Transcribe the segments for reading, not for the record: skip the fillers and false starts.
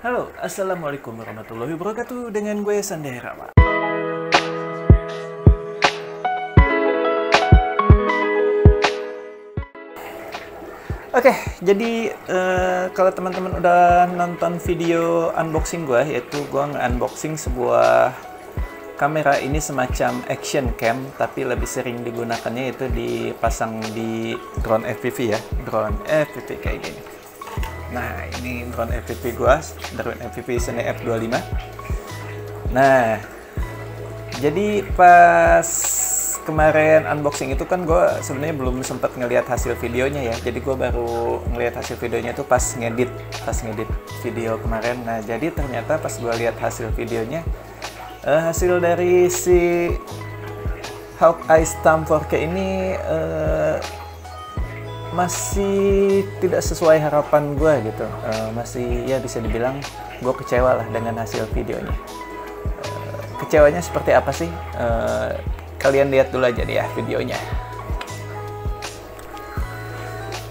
Halo, Assalamualaikum warahmatullahi wabarakatuh. Dengan gue Sandera, Pak. Oke, jadi kalau teman-teman udah nonton video unboxing gue, yaitu gue nge-unboxing sebuah kamera ini semacam action cam, tapi lebih sering digunakannya itu dipasang di drone FPV ya, drone FPV kayak gini. Nah, ini drone FPV gua, drone FPV Sony F25. Nah, jadi pas kemarin unboxing itu kan gue sebenarnya belum sempat ngelihat hasil videonya ya. Jadi gue baru ngelihat hasil videonya itu pas ngedit video kemarin. Nah, jadi ternyata pas gue lihat hasil videonya, hasil dari si Hawkeye Stam 4K ini masih tidak sesuai harapan gue gitu. Masih ya bisa dibilang gue kecewa lah dengan hasil videonya. Kecewanya seperti apa sih? Kalian lihat dulu aja deh ya videonya.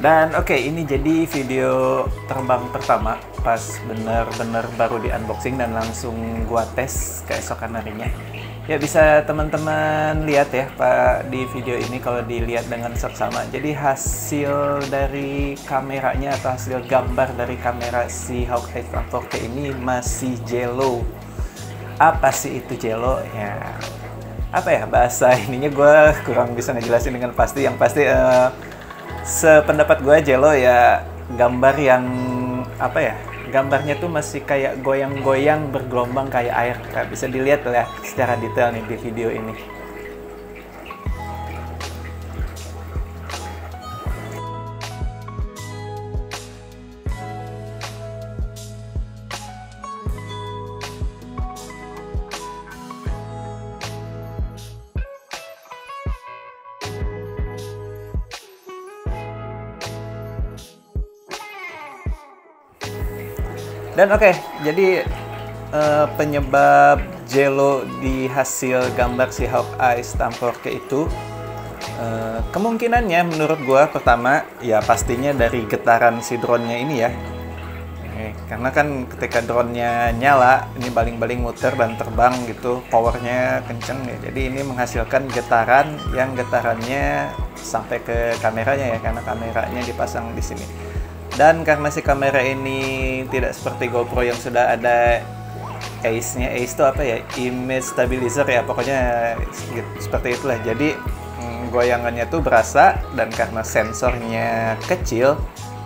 Dan oke, ini jadi video terbang pertama pas bener-bener baru di unboxing dan langsung gua tes keesokan harinya. Ya bisa teman-teman lihat ya Pak di video ini kalau dilihat dengan seksama. Jadi hasil dari kameranya atau hasil gambar dari kamera si Hawkeye Stam 4K ini masih jello. Apa sih itu jello? Ya apa ya bahasa ininya gue kurang bisa ngejelasin dengan pasti. Yang pasti sependapat gue jello ya gambar yang apa ya, gambarnya tuh masih kayak goyang-goyang bergelombang kayak air. Nah, bisa dilihat ya secara detail nih di video ini. Dan oke, jadi penyebab jello di hasil gambar si Hawkeye Stam 4K itu kemungkinannya menurut gua pertama ya pastinya dari getaran si drone-nya ini ya. Karena kan ketika drone-nya nyala, ini baling-baling muter dan terbang gitu, powernya kenceng ya. Jadi ini menghasilkan getaran yang getarannya sampai ke kameranya ya, karena kameranya dipasang di sini. Dan karena si kamera ini tidak seperti GoPro yang sudah ada ACE-nya. ACE itu apa ya? Image stabilizer ya, pokoknya seperti itulah. Jadi goyangannya tuh berasa, dan karena sensornya kecil,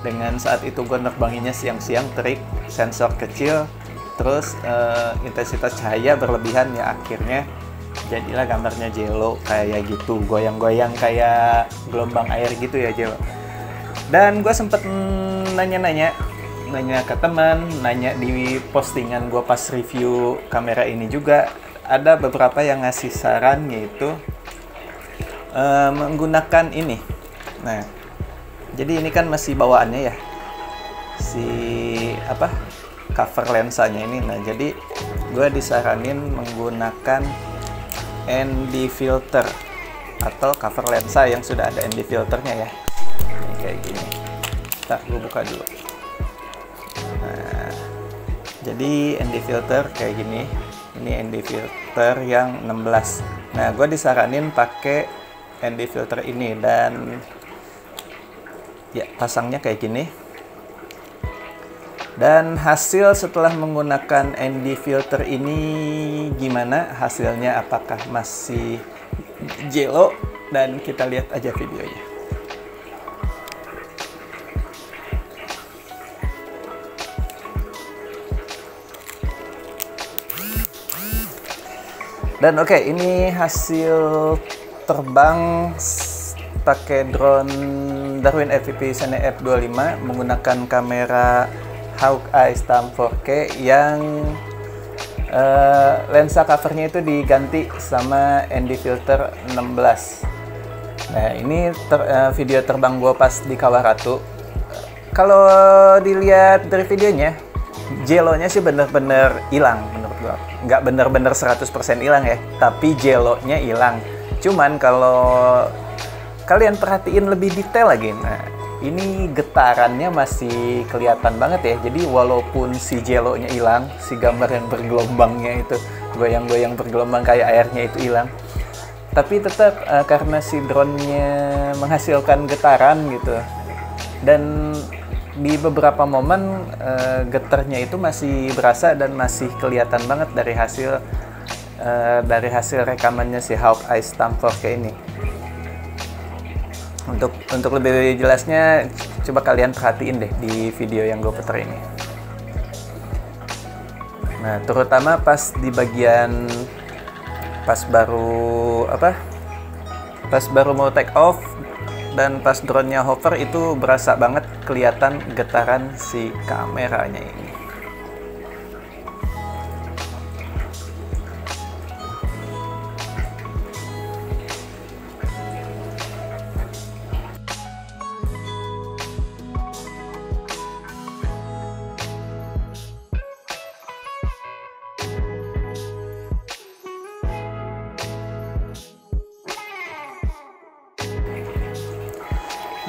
dengan saat itu gue nerbanginnya siang-siang terik, sensor kecil, terus intensitas cahaya berlebihan ya, akhirnya jadilah gambarnya jello kayak gitu, goyang-goyang kayak gelombang air gitu ya jello. Dan gue sempet nanya ke teman, nanya di postingan gue pas review kamera ini juga, ada beberapa yang ngasih saran yaitu menggunakan ini. Nah, jadi ini kan masih bawaannya ya, si apa cover lensanya ini. Nah, jadi gue disaranin menggunakan ND filter atau cover lensa yang sudah ada ND filternya ya. Ini kayak gini. Tak, gue buka dulu. Nah, jadi ND filter kayak gini. Ini ND filter yang 16. Nah, gue disaranin pakai ND filter ini, dan ya pasangnya kayak gini. Dan hasil setelah menggunakan ND filter ini gimana hasilnya, apakah masih jello? Dan kita lihat aja videonya. Dan oke, ini hasil terbang pakai drone Darwin FPV Sony F25 menggunakan kamera Hawkeye Stam 4K yang lensa covernya itu diganti sama ND filter 16. Nah, ini video terbang gue pas di Kawaratu. Kalau dilihat dari videonya, jello-nya sih bener-bener hilang menurut gua. Nggak bener-bener 100% hilang ya, tapi jello-nya hilang. Cuman kalau kalian perhatiin lebih detail lagi, nah ini getarannya masih kelihatan banget ya. Jadi walaupun si jelonya hilang, si gambar yang bergelombangnya itu, goyang-goyang bergelombang kayak airnya itu hilang, tapi tetap karena si drone-nya menghasilkan getaran gitu. Dan di beberapa momen getarnya itu masih berasa dan masih kelihatan banget dari hasil rekamannya si Hawkeye Stamp 4K ini. Untuk lebih jelasnya, coba kalian perhatiin deh di video yang gue putar ini. Nah, terutama pas di bagian pas baru mau take off dan pas drone-nya hover, itu berasa banget kelihatan getaran si kameranya ini.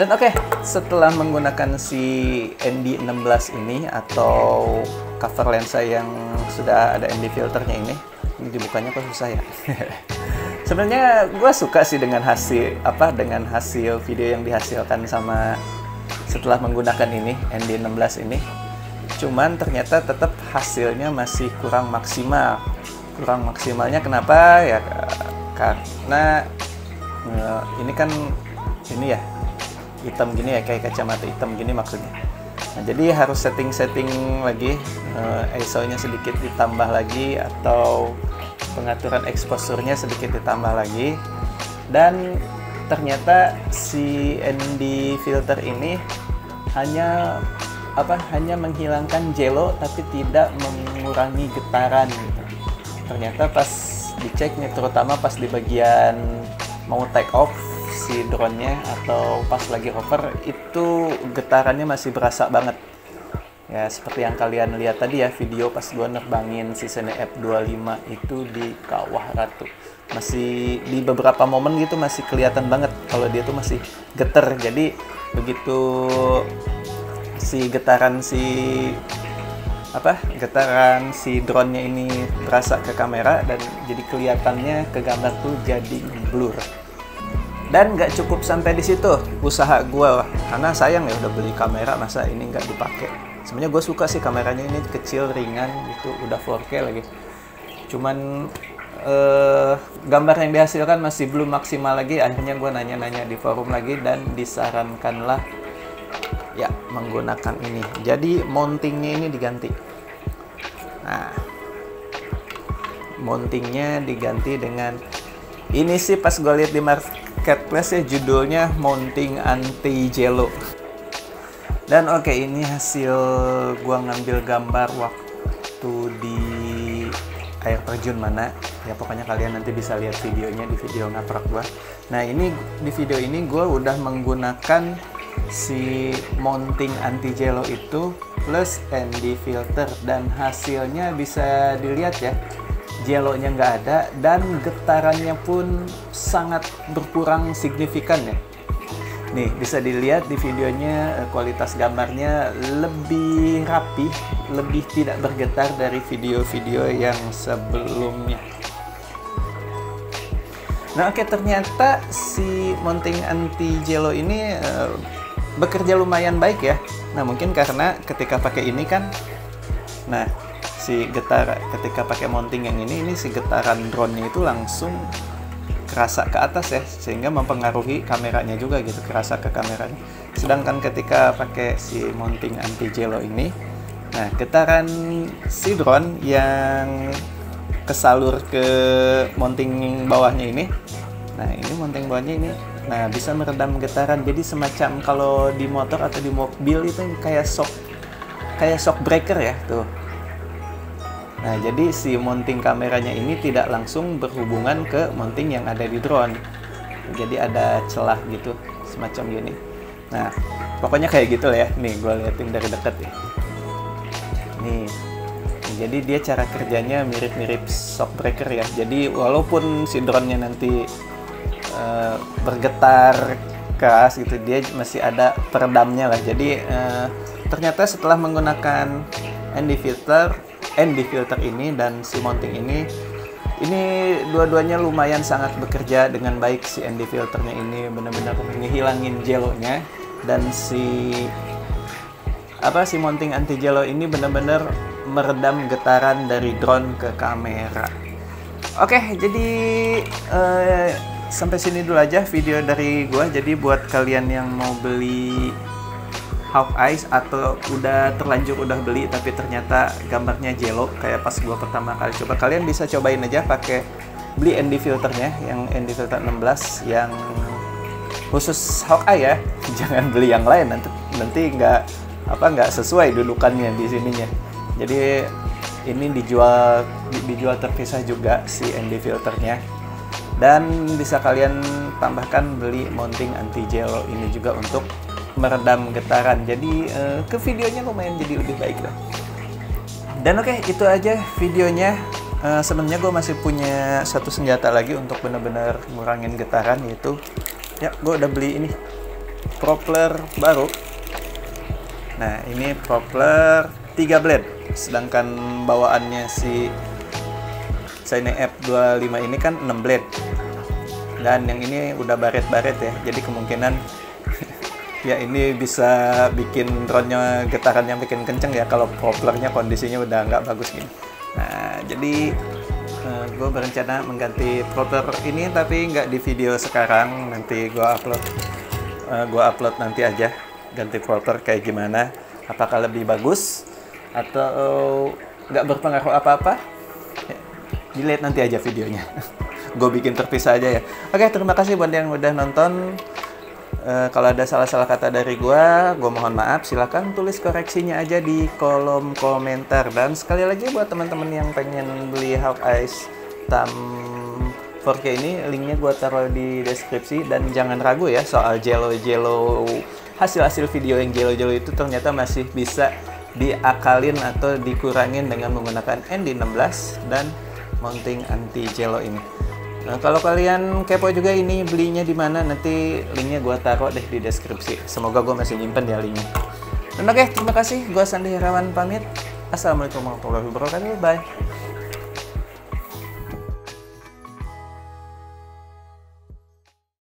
Dan oke, setelah menggunakan si ND16 ini atau cover lensa yang sudah ada ND filternya ini dibukanya kok susah ya. Sebenarnya gue suka sih dengan hasil video yang dihasilkan setelah menggunakan ini ND16 ini. Cuman ternyata tetap hasilnya masih kurang maksimal. Kurang maksimalnya kenapa ya? Karena ini kan ini ya, hitam gini ya, kayak kacamata hitam gini maksudnya. Nah, jadi harus setting lagi, ISO-nya sedikit ditambah lagi atau pengaturan exposure-nya sedikit ditambah lagi. Dan ternyata si ND filter ini hanya menghilangkan jelo tapi tidak mengurangi getaran gitu. Ternyata pas dicek nih, terutama pas di bagian mau take off si drone-nya atau pas lagi hover, itu getarannya masih berasa banget. Ya, seperti yang kalian lihat tadi ya, video pas gua nerbangin si Sony F25 itu di Kawah Ratu. Masih di beberapa momen gitu masih kelihatan banget kalau dia tuh masih geter. Jadi begitu getaran si drone-nya ini berasa ke kamera, dan jadi kelihatannya ke gambar tuh jadi blur. Dan nggak cukup sampai di situ usaha gue, karena sayang ya udah beli kamera masa ini nggak dipakai. Sebenarnya gue suka sih kameranya, ini kecil, ringan gitu, udah 4K lagi. Cuman gambar yang dihasilkan masih belum maksimal lagi. Akhirnya gue nanya-nanya di forum lagi dan disarankanlah ya menggunakan ini. Jadi mountingnya ini diganti. Nah, mountingnya diganti dengan ini sih, pas gue lihat di marketplace ya, judulnya mounting anti jelo. Dan oke, ini hasil gua ngambil gambar waktu di air terjun mana ya, pokoknya kalian nanti bisa lihat videonya di video ngaprak gua. Nah, ini di video ini gua udah menggunakan si mounting anti jelo itu plus ND filter, dan hasilnya bisa dilihat ya, jelonya nggak ada dan getarannya pun sangat berkurang signifikan ya. Nih, bisa dilihat di videonya, kualitas gambarnya lebih rapi, lebih tidak bergetar dari video-video yang sebelumnya. Nah oke, ternyata si mounting anti jelo ini bekerja lumayan baik ya. Nah mungkin karena ketika pakai ini kan, nah ketika pakai mounting yang ini si getaran drone-nya itu langsung kerasa ke atas ya, sehingga mempengaruhi kameranya juga gitu, kerasa ke kameranya. Sedangkan ketika pakai si mounting anti jelo ini, nah getaran si drone yang kesalur ke mounting bawahnya ini, nah ini mounting bawahnya ini, nah bisa meredam getaran. Jadi semacam kalau di motor atau di mobil itu kayak shock breaker ya tuh. Nah, jadi si mounting kameranya ini tidak langsung berhubungan ke mounting yang ada di drone. Jadi ada celah gitu, semacam gini. Nah, pokoknya kayak gitu lah ya. Nih, gue liatin dari dekat ya. Nih, jadi dia cara kerjanya mirip-mirip shock breaker ya. Jadi walaupun si drone-nya nanti bergetar keras gitu, dia masih ada peredamnya lah. Jadi ternyata setelah menggunakan ND filter ini dan si mounting ini dua-duanya lumayan sangat bekerja dengan baik. Si ND filternya ini benar-benar ngehilangin jelonya, dan si mounting anti jelo ini benar-benar meredam getaran dari drone ke kamera. Oke, jadi sampai sini dulu aja video dari gua. Jadi buat kalian yang mau beli Hawkeye atau udah beli tapi ternyata gambarnya jelo kayak pas gua pertama kali coba, kalian bisa cobain aja pakai beli ND filternya, yang ND filter 16 yang khusus Hawkeye ya. Jangan beli yang lain, nanti nggak sesuai dudukannya di sininya. Jadi ini dijual terpisah juga si ND filternya, dan bisa kalian tambahkan beli mounting anti jelo ini juga untuk meredam getaran. Jadi ke videonya lumayan jadi lebih baik lah. Dan oke, itu aja videonya. Sebenarnya gue masih punya satu senjata lagi untuk benar-benar ngurangin getaran, yaitu ya gue udah beli ini propeller baru. Nah, ini propeller 3 blade, sedangkan bawaannya si Sony F25 ini kan 6 blade, dan yang ini udah baret-baret ya, jadi kemungkinan ya ini bisa bikin drone-nya getarannya bikin kenceng ya kalau propellernya kondisinya udah nggak bagus gini. Nah, jadi gue berencana mengganti propeller ini, tapi nggak di video sekarang, nanti gue upload nanti aja ganti propeller kayak gimana, apakah lebih bagus atau nggak berpengaruh apa-apa. Dilihat nanti aja videonya. Gue bikin terpisah aja ya. Oke, terima kasih buat yang udah nonton. Kalau ada salah-salah kata dari gue mohon maaf. Silahkan tulis koreksinya aja di kolom komentar. Dan sekali lagi buat teman-teman yang pengen beli Hawkeye TAM 4K ini, linknya gue taruh di deskripsi. Dan jangan ragu ya soal jelo-jelo, hasil-hasil video yang jelo-jelo itu ternyata masih bisa diakalin atau dikurangin dengan menggunakan ND16 dan mounting anti jelo ini. Nah, kalau kalian kepo juga ini belinya di mana, nanti linknya gue taruh deh di deskripsi. Semoga gue masih nyimpen ya linknya. Dan oke, terima kasih. Gue Sandi Herawan pamit. Assalamualaikum warahmatullahi wabarakatuh. Bye.